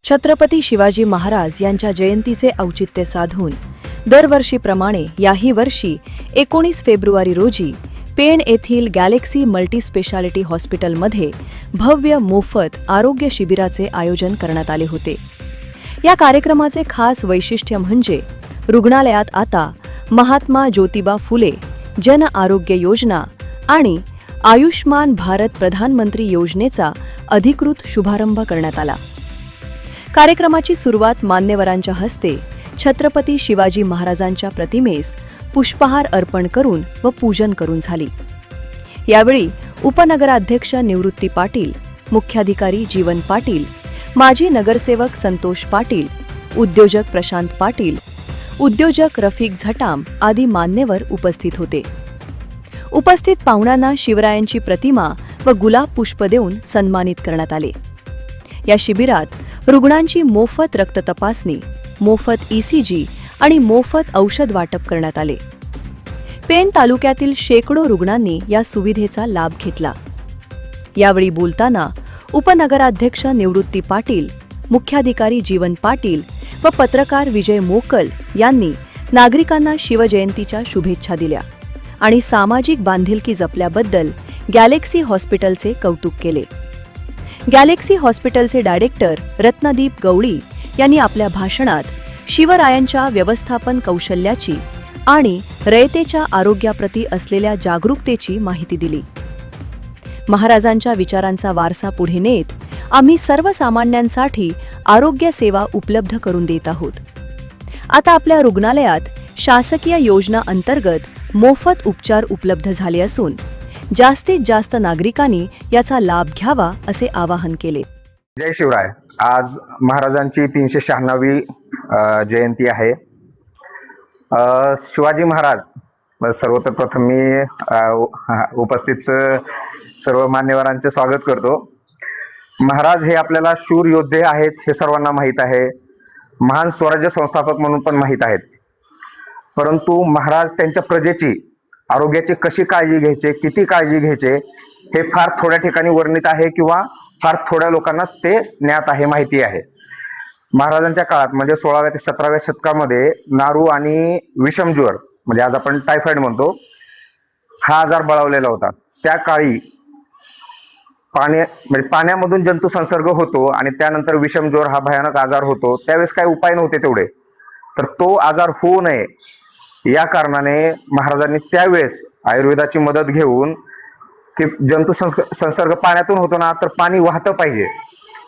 छत्रपती शिवाजी महाराज यांच्या जयंतीचे औचित्य साधून दरवर्षीप्रमाणे याही वर्षी 19 फेब्रुवारी रोजी पेण येथील गॅलेक्सी मल्टीस्पेशालिटी हॉस्पिटलमध्ये भव्य मोफत आरोग्य शिबिराचे आयोजन करण्यात आले होते। या कार्यक्रमाचे खास वैशिष्ट्य म्हणजे रुग्णालयात आता महात्मा ज्योतिबा फुले जन आरोग्य योजना आणि आयुष्मान भारत प्रधानमंत्री योजनेचा अधिकृत शुभारंभ करण्यात आला। कार्यक्रमाची सुरुवात मान्यवरांच्या हस्ते छत्रपती शिवाजी महाराजांच्या प्रतिमेस पुष्पहार अर्पण करून व पूजन करून झाली। यावेळी उपनगराध्यक्ष निवृत्ती पाटील, मुख्याधिकारी जीवन पाटील, माजी नगरसेवक संतोष पाटील, उद्योजक प्रशांत पाटील, उद्योजक रफिक झटाम आदी मान्यवर उपस्थित होते। उपस्थित पाहुण्यांना शिवरायांची प्रतिमा व गुलाब पुष्प देऊन सन्मानित करण्यात आले। या शिबिरात रुग्णांची मोफत रक्त तपासणी, मोफत ECG आणि मोफत औषध वाटप करण्यात आले। पेण तालुक्यातील शेकडो रुग्णांनी या सुविधेचा लाभ घेतला। यावेळी बोलताना उपनगराध्यक्ष निवृत्ती पाटील, मुख्याधिकारी जीवन पाटील व पत्रकार विजय मोकल यांनी नागरिकांना शिवजयंतीच्या शुभेच्छा दिल्या आणि सामाजिक बांधिलकी जपल्याबद्दल गॅलेक्सी हॉस्पिटलचे कौतुक केले। गॅलेक्सी हॉस्पिटलचे डायरेक्टर रत्नदीप गवळी यांनी आपल्या भाषणात शिवरायांच्या व्यवस्थापन कौशल्याची आणि रयतेच्या आरोग्याप्रती असलेल्या जागरूकतेची माहिती दिली। महाराजांच्या विचारांचा वारसा पुढे नेत आम्ही सर्वसामान्यांसाठी आरोग्य सेवा उपलब्ध करून देत आहोत। आता आपल्या रुग्णालयात शासकीय योजना अंतर्गत मोफत उपचार उपलब्ध झाले असून जास्तीत जास्त नागरिकांनी याचा लाभ घ्यावा असे आवाहन केले। जय शिवराय। आज महाराजांची 396वी जयंती आहे। शिवाजी महाराज सर्वत्र प्रथम मी उपस्थित सर्व मान्यवरांचे स्वागत करतो। महाराज हे आपल्याला शूर योद्धे आहेत हे सर्वांना माहीत आहे, महान स्वराज्य संस्थापक म्हणून पण माहीत आहेत। परंतु महाराज त्यांच्या प्रजेची आरोग्याची कशी काळजी घ्यायचे, किती काळजी घ्यायचे हे फार थोड्या ठिकाणी वर्णित आहे किंवा फार थोड्या लोकांनाच ते ज्ञात आहे, माहिती आहे। महाराजांच्या काळात म्हणजे 16व्या ते 17व्या शतकामध्ये नारू आणि विषमज्वर म्हणजे आज आपण टायफॉइड म्हणतो हा आजार बळावलेला होता। त्या काळी पाण्यामधून जंतू संसर्ग होतो आणि त्यानंतर विषमज्वर हा भयानक आजार होतो। त्यावेळेस काही उपाय नव्हते तेवढे, तर तो आजार होऊ नये या कारणाने महाराजांनी त्यावेळेस आयुर्वेदाची मदत घेऊन की जंतू संसर्ग पाण्यातून होतो ना, तर पाणी वाहतं पाहिजे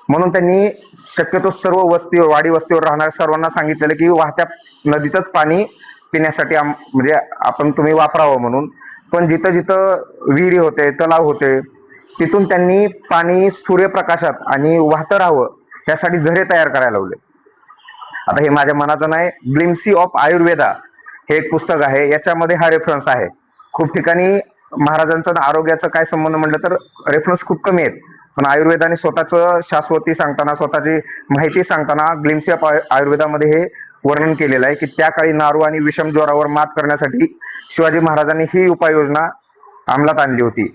म्हणून त्यांनी शक्यतो सर्व वाडी वस्तीवर राहणाऱ्या सर्वांना सांगितलेलं की वाहत्या नदीचंच पाणी पिण्यासाठी म्हणजे तुम्ही वापरावं म्हणून। पण जिथं जिथं विहिरी होते, तलाव होते, तिथून त्यांनी पाणी सूर्यप्रकाशात आणि वाहतं राहावं त्यासाठी झरे तयार करायला लावले। आता हे माझ्या मनाचं नाही, ग्लिम्सी ऑफ आयुर्वेदा हे एक पुस्तक आहे, याच्यामध्ये हा रेफरन्स आहे। खूप ठिकाणी महाराजांचं आरोग्याचं काय संबंध म्हटलं तर रेफरन्स खूप कमी आहेत, पण आयुर्वेदाने स्वतःचं शाश्वती सांगताना, स्वतःची माहिती सांगताना ग्लिम्सी ऑफ आयुर्वेदामध्ये हे वर्णन केलेलं आहे की त्या काळी नारू आणि विषमज्वरावर मात करण्यासाठी शिवाजी महाराजांनी ही उपाययोजना अंमलात आणली होती।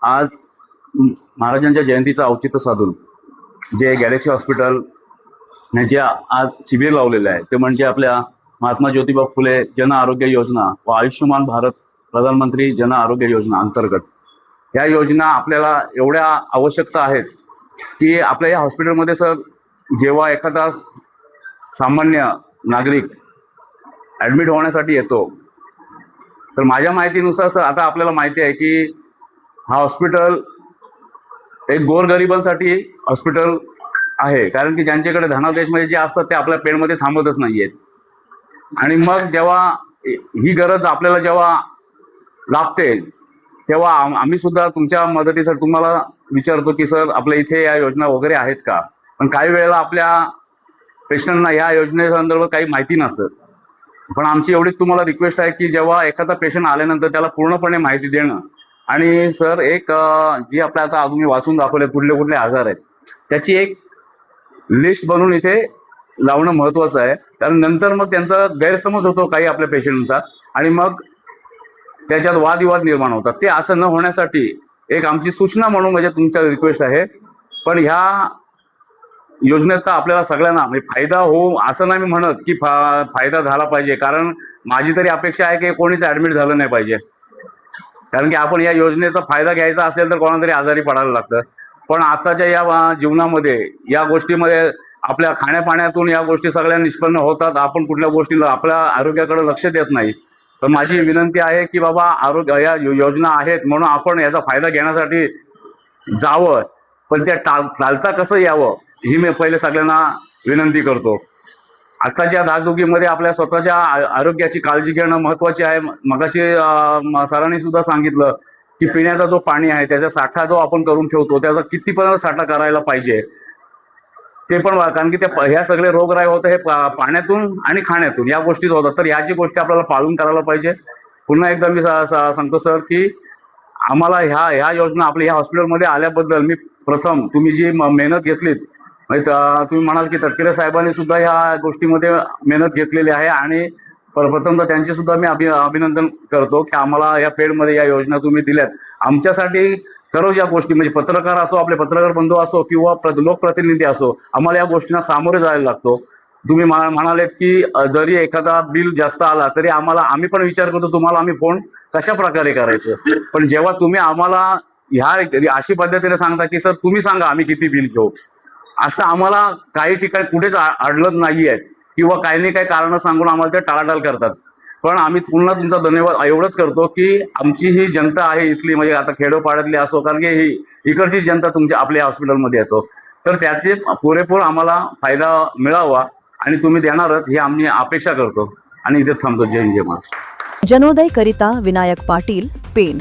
आज महाराजांच्या जयंतीचं औचित्य साधून जे गॅलेक्सी हॉस्पिटल जे आज शिबिर लावलेलं आहे ते म्हणजे आपल्या महात्मा ज्योतिबा फुले जन आरोग्य योजना व आयुष्यमान भारत प्रधानमंत्री जन आरोग्य योजना अंतर्गत या योजना आपल्याला एवढ्या आवश्यकता आहेत की आपल्या या हॉस्पिटलमध्ये सर जेव्हा एखादा सामान्य नागरिक ॲडमिट होण्यासाठी येतो तर माझ्या माहितीनुसार सर आता आपल्याला माहिती आहे की हा हॉस्पिटल एक गोरगरिबांसाठी हॉस्पिटल आहे, कारण की ज्यांच्याकडे धनादेशमध्ये जे असतात ते आपल्या पेणमध्ये थांबतच नाही आहेत। आणि मग जेव्हा ही गरज आपल्याला जेव्हा लागते तेव्हा आम्ही सुद्धा तुमच्या मदतीसाठी तुम्हाला विचारतो की सर आपल्या इथे या योजना वगैरे आहेत का। पण काही वेळेला आपल्या पेशंटना या योजनेसंदर्भात काही माहिती नसतं, पण आमची एवढीच तुम्हाला रिक्वेस्ट आहे की जेव्हा एखादा पेशंट आल्यानंतर त्याला पूर्णपणे माहिती देणं आणि सर एक जी आपल्या आता तुम्ही वाचून दाखवले कुठले कुठले आजार आहेत त्याची एक लिस्ट बनवून इथे लावणं महत्त्वाचं आहे, कारण नंतर मग त्यांचा गैरसमज होतो काही आपल्या पेशंटचा आणि मग त्याच्यात वादविवाद निर्माण होतात। ते असं न होण्यासाठी एक आमची सूचना म्हणून म्हणजे तुमच्या रिक्वेस्ट आहे। पण ह्या योजनेचा आपल्याला सगळ्यांना म्हणजे फायदा हो असं नाही मी म्हणत की फायदा झाला पाहिजे, कारण माझी तरी अपेक्षा आहे की कोणीच ऍडमिट झालं नाही पाहिजे. कारण की आपण या योजनेचा फायदा घ्यायचा असेल तर कोणाला तरी आजारी पडायला लागतं. पण आताच्या या जीवनामध्ये या गोष्टीमध्ये आपल्या खाण्यापाण्यातून या गोष्टी सगळ्या निष्पन्न होतात. आपण कुठल्या गोष्टीला आपल्या आरोग्याकडे लक्ष देत नाही. तर माझी विनंती आहे की बाबा आरोग्य या योजना आहेत म्हणून आपण याचा फायदा घेण्यासाठी जावं, पण त्या टाळता कसं यावं ही मी पहिले सगळ्यांना विनंती करतो. आत्ताच्या धाकधुकीमध्ये आपल्या स्वतःच्या आरोग्याची काळजी घेणं महत्त्वाचे आहे. मगाशी सरांनी सुद्धा सांगितलं की पिण्याचा जो पाणी आहे त्याचा साठा जो आपण करून ठेवतो त्याचा कितीपर्यंत साठा करायला पाहिजे ते पण, कारण की ह्या सगळे रोगराई होतं हे पाण्यातून आणि खाण्यातून या गोष्टीच होतात. तर ह्याची गोष्टी आपल्याला पाळून करायला पाहिजे. पुन्हा एकदा मी सांगतो सर की आम्हाला ह्या योजना आपल्या ह्या हॉस्पिटलमध्ये आल्याबद्दल मी प्रथम तुम्ही जी मेहनत घेतलीत, तुम्ही म्हणाल की तटकरे साहेबांनी सुद्धा ह्या गोष्टीमध्ये मेहनत घेतलेली आहे आणि प्रथमतः त्यांचे सुद्धा मी अभिनंदन करतो की आम्हाला या पेडमध्ये या योजना तुम्ही दिल्यात. आमच्यासाठी खरंच या गोष्टी म्हणजे पत्रकार असो, आपले पत्रकार बंधू असो किंवा लोकप्रतिनिधी असो, आम्हाला या गोष्टींना सामोरे जायला लागतो. तुम्ही म्हणालेत की जरी एखादा बिल जास्त आला तरी आम्ही पण विचार करतो तुम्हाला आम्ही फोन कशा प्रकारे करायचं. पण जेव्हा तुम्ही आम्हाला ह्या अशी पद्धतीने सांगता की सर तुम्ही सांगा आम्ही किती बिल घेऊ, असं आम्हाला काही ठिकाणी कुठेच अडलत नाहीये किंवा काही नाही काही कारण सांगून आम्हाला ते टाळाटाळ करतात. पण आम्ही पुन्हा तुमचा धन्यवाद एवढंच करतो की आमची ही जनता आहे इथली, म्हणजे आता खेडोपाड्यातली असो, कारण की ही इकडची जनता तुमच्या आपल्या हॉस्पिटलमध्ये येतो, तर त्याचे पुरेपूर आम्हाला फायदा मिळावा आणि तुम्ही देणारच ही आम्ही अपेक्षा करतो. आणि इथे थांबतो. जय हिंद, जय महाराष्ट्र. जनोदय करिता विनायक पाटील, पेण.